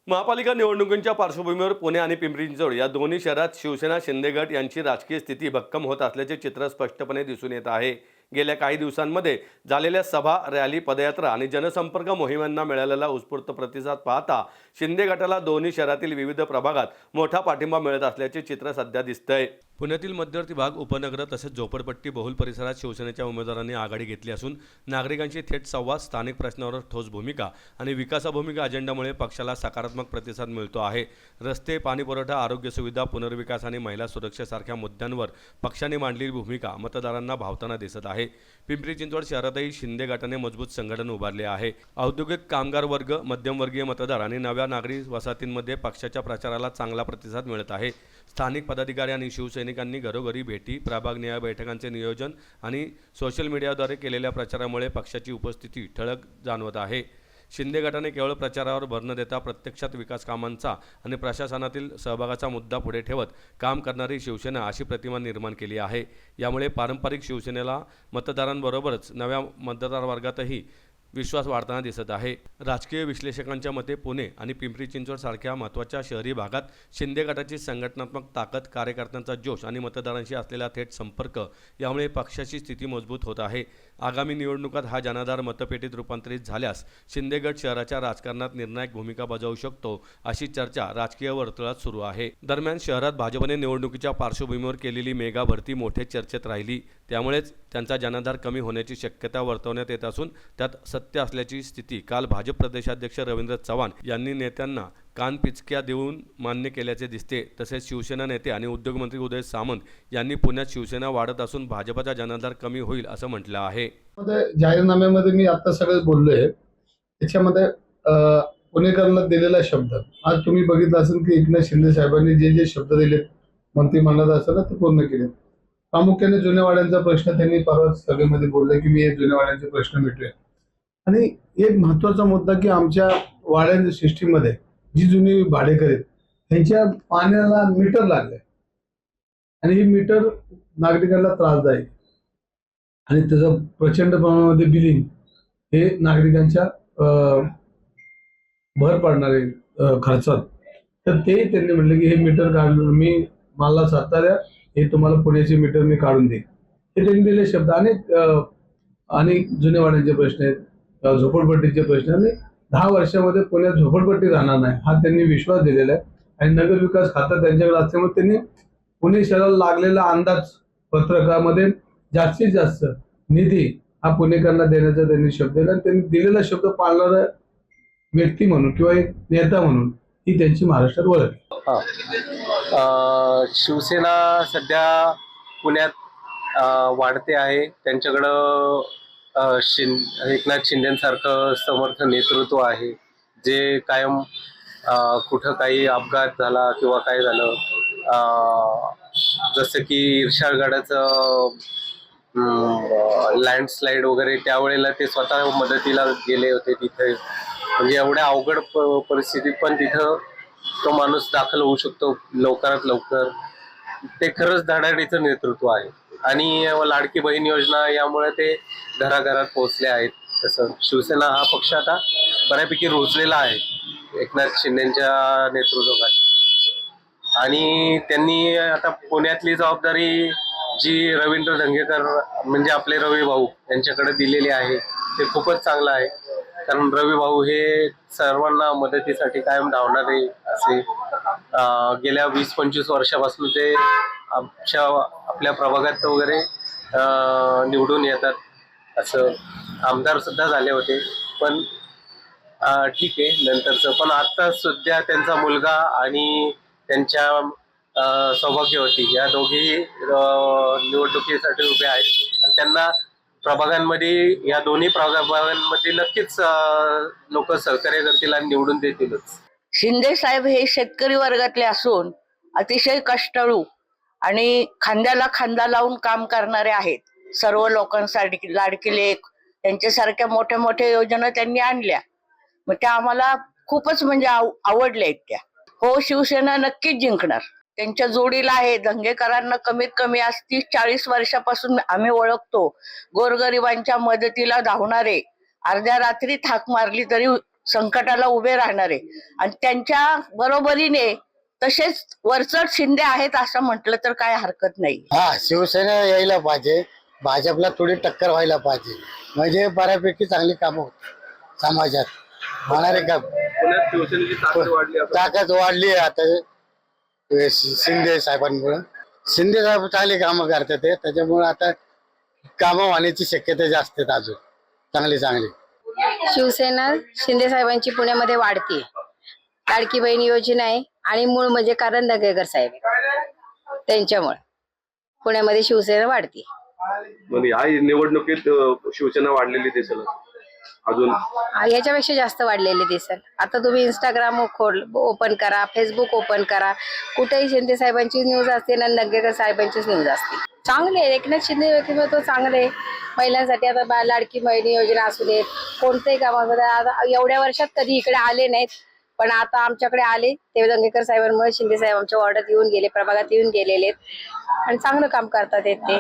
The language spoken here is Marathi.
महापालिका निवडणुकींच्या पार्श्वभूमीवर पुणे आणि पिंपरी चिंचवड या दोन्ही शहरात शिवसेना शिंदे गट यांची राजकीय स्थिती भक्कम होत असल्याचे चित्र स्पष्टपणे दिसून येत आहे। गेल्या काही दिवसांमध्ये झालेल्या सभा, रॅली, पदयात्रा आणि जनसंपर्क मोहिमांना मिळालेला उत्स्फूर्त प्रतिसाद पाहता शिंदे गटाला दोन्ही शहरातील विविध प्रभागात मोठा पाठिंबा मिळत असल्याचे चित्र सध्या दिसतंय। पुण्यातील मध्यवर्ती भाग, उपनगर तसेच झोपडपट्टी बहुल परिसरात शिवसेनेच्या उमेदवारांनी आघाडी घेतली असून नागरिकांशी थेट संवाद, स्थानिक प्रश्नांवर ठोस भूमिका आणि विकासाभूमिका अजेंडामुळे पक्षाला सकारात्मक प्रतिसाद मिळतो आहे। रस्ते, पाणी पुरवठा, आरोग्य सुविधा, पुनर्विकास आणि महिला सुरक्षेसारख्या मुद्द्यांवर पक्षाने मांडलेली भूमिका मतदारांना भावताना दिसत आहे। पिंपरी चिंचवड शहरातही शिंदे गटाने मजबूत संघटन उभारले आहे। औद्योगिक, कामगार वर्ग, मध्यमवर्गीय मतदार आणि नव्या नागरी वसाहतींमध्ये पक्षाच्या प्रचाराला चांगला प्रतिसाद मिळत आहे। स्थानिक पदाधिकारी आणि शिवसैनिकांनी घरोघरी भेटी, प्रभागनिहाय बैठकांचे नियोजन आणि सोशल मीडियाद्वारे केलेल्या प्रचारामुळे पक्षाची उपस्थिती ठळक जाणवत आहे। शिंदे गटाने केवळ प्रचारावर भर न देता प्रत्यक्षात विकास कामांचा आणि प्रशासनातील सहभागाचा मुद्दा पुढे ठेवत काम करणारी शिवसेना अशी प्रतिमा निर्माण केली आहे। यामुळे पारंपरिक शिवसेनेला मतदारांबरोबरच नव्या मतदार वर्गातही विश्वास वाढताना दिसत आहे। राजकीय विश्लेषकांच्या मते पुणे आणि पिंपरी चिंचवड सारख्या महत्त्वाच्या शहरी भागात शिंदे गटाची संघटनात्मक ताकद, कार्यकर्त्यांचा जोश आणि मतदारांशी असलेला थेट संपर्क यामुळे पक्षाची स्थिती मजबूत होत आहे। आगामी निवडणुकात हा जनाधार मतपेटीत रूपांतरित झाल्यास शिंदे गट शहराच्या राजकारणात निर्णायक भूमिका बजावू शकतो, अशी चर्चा राजकीय वर्तुळात सुरू आहे। दरम्यान शहरात भाजपने निवडणुकीच्या पार्श्वभूमीवर केलेली मेगा भरती मोठे चर्चेत राहिली, त्यामुळेच त्यांचा जनाधार कमी होण्याची शक्यता वर्तवण्यात येत असून त्यात सत्य असल्याची स्थिती काल भाजप प्रदेशाध्यक्ष रवींद्र चव्हाण यांनी नेत्यांना कानपिचक्या देऊन मान्य केल्याचे दिसते। तसेच शिवसेना नेते आणि उद्योगमंत्री उदय सामंत यांनी पुण्यात शिवसेना वाढत असून भाजपचा जनाधार कमी होईल असं म्हटलं आहे। जाहीरनाम्यामध्ये मी आता सगळं बोललोय, त्याच्यामध्ये पुणेकरांना दिलेला शब्द आज तुम्ही बघितलं असेल की एकनाथ शिंदे साहेबांनी जे जे शब्द दिले मंत्रिमंडळात असं ते पूर्ण केले। प्रामुख्याने जुन्या वाड्यांचा प्रश्न त्यांनी परत सभेमध्ये बोलले की मी हे जुन्या वाड्यांचे प्रश्न मिटवेन। आणि एक महत्वाचा मुद्दा की आमच्या वाड्यांच्या सिस्टीममध्ये जी जुनी भाडेकरी त्यांच्या पाण्याला मीटर लागले आणि हे मीटर नागरिकांना त्रासदायक आणि त्याचं प्रचंड प्रमाणामध्ये बिलिंग हे नागरिकांच्या भर पडणारे खर्चात, तर ते त्यांनी म्हणले की हे मीटर काढून मी मला सत्ता द्या, हे तुम्हाला पुण्याचे मीटर मी काढून देईन, हे त्यांनी दिले शब्द। आणि जुन्या वाड्यांचे प्रश्न आहेत, झोपडपट्टीचे प्रश्न, आणि 10 वर्षामध्ये पुण्यात झोपडपट्टी राहणार नाही हा त्यांनी विश्वास दिलेला आहे। आणि नगरविकास खातं त्यांच्याकडे असल्यामुळे त्यांनी पुणे शहराला लागलेला अंदाज पत्रकामध्ये जास्तीत जास्त निधी हा पुणेकरांना देण्याचा त्यांनी शब्द दिला आणि त्यांनी दिलेला शब्द पाळणारा व्यक्ती म्हणून किंवा एक नेता म्हणून ही त्यांची महाराष्ट्रात ओळख आहे। शिवसेना सध्या पुण्यात वाढते आहे। त्यांच्याकडं एकनाथ शिंदेसारखं समर्थ नेतृत्व आहे, जे कायम कुठं काही अपघात झाला किंवा काय झालं, जसं की इर्शाळगडाचं लँडस्लाईड वगैरे त्यावेळेला ते स्वतः मदतीला गेले होते तिथे। म्हणजे एवढ्या अवघड परिस्थितीत पण तिथं तो माणूस दाखल होऊ शकतो लवकरात लवकर। ते खरंच धडाडीचं नेतृत्व आहे। आणि लाडकी बहीण योजना यामुळे ते घराघरात पोहोचले आहेत। तसं शिवसेना हा पक्ष आता बऱ्यापैकी रुजलेला आहे एकनाथ शिंदेच्या नेतृत्वाखाली। आणि त्यांनी आता पुण्यातली जबाबदारी जी रवींद्र धंगेकर म्हणजे आपले रवी भाऊ यांच्याकडे दिलेली आहे ते खूपच चांगलं आहे। कारण रवी भाऊ हे सर्वांना मदतीसाठी कायम धावणारे असे गेल्या 20-25 वर्षापासून ते आपल्या प्रभागात वगैरे निवडून येतात। असं आमदार सुद्धा झाले होते, पण ठीक आहे नंतरचं। पण आता सध्या त्यांचा मुलगा आणि त्यांच्या सौभाग्यवती या दोघेही निवडणुकीसाठी उभे आहेत आणि त्यांना प्रभागांमध्ये या दोन्ही प्रभागांमध्ये नक्कीच लोक सहकार्य करतील आणि निवडून देतीलच। शिंदे साहेब हे शेतकरी वर्गातले असून अतिशय कष्टाळू आणि खांद्याला खांदा लावून काम करणारे आहेत। सर्व लोकांसाठी लाडकी लेक त्यांच्यासारख्या मोठ्या मोठ्या योजना त्यांनी आणल्या, मग त्या आम्हाला खूपच म्हणजे आवडल्या आहेत त्या। हो, शिवसेना नक्कीच जिंकणार। त्यांच्या जोडीला आहे धंगेकरांना कमीत कमी आज 30-40 वर्षापासून आम्ही ओळखतो। गोरगरिबांच्या मदतीला धावणारे, अर्ध्या रात्री थाक मारली तरी संकटाला उभे राहणारे आणि त्यांच्या बरोबरीने तसेच वरचढ शिंदे आहेत असं म्हटलं तर काय हरकत नाही. हा, शिवसेना यायला पाहिजे, भाजपला थोडी टक्कर व्हायला पाहिजे, म्हणजे बऱ्यापैकी चांगली कामं होत समाजात होणारे काम. पुण्यात शिवसेनेची ताकद वाढली आता. ताकद वाढली आहे आता शिंदे साहेबांमुळे. शिंदे साहेब चांगली कामं करतात ते, त्याच्यामुळे आता कामं होण्याची शक्यता जास्त आहेत अजून चांगली. शिवसेना शिंदे साहेबांची पुण्यामध्ये वाढते. लाडकी बहीण योजना आहे आणि मूळ म्हणजे कारण दंगेकर साहेब त्यांच्यामुळे पुण्यामध्ये शिवसेना वाढते. म्हणजे या निवडणुकीत शिवसेना वाढलेली दिसेल अजून. याच्यापेक्षा जास्त वाढलेले दिसेल. आता तुम्ही इंस्टाग्राम ओपन करा, फेसबुक ओपन करा, कुठेही शिंदे साहेबांची न्यूज असते ना दंगेकर साहेबांचीच न्यूज असते. चांगले आहे, एकनाथ शिंदे व्यक्तिमत्व चांगले आहे. महिलांसाठी आता लाडकी बहीण योजना असू देत, कोणत्याही कामामध्ये आता एवढ्या वर्षात कधी इकडे आले नाहीत, पण आता आमच्याकडे आले ते दंगेकर साहेबांमुळे. शिंदे साहेब आमच्या वॉर्डात येऊन गेले, प्रभागात येऊन गेलेले आणि चांगलं काम करतात ते.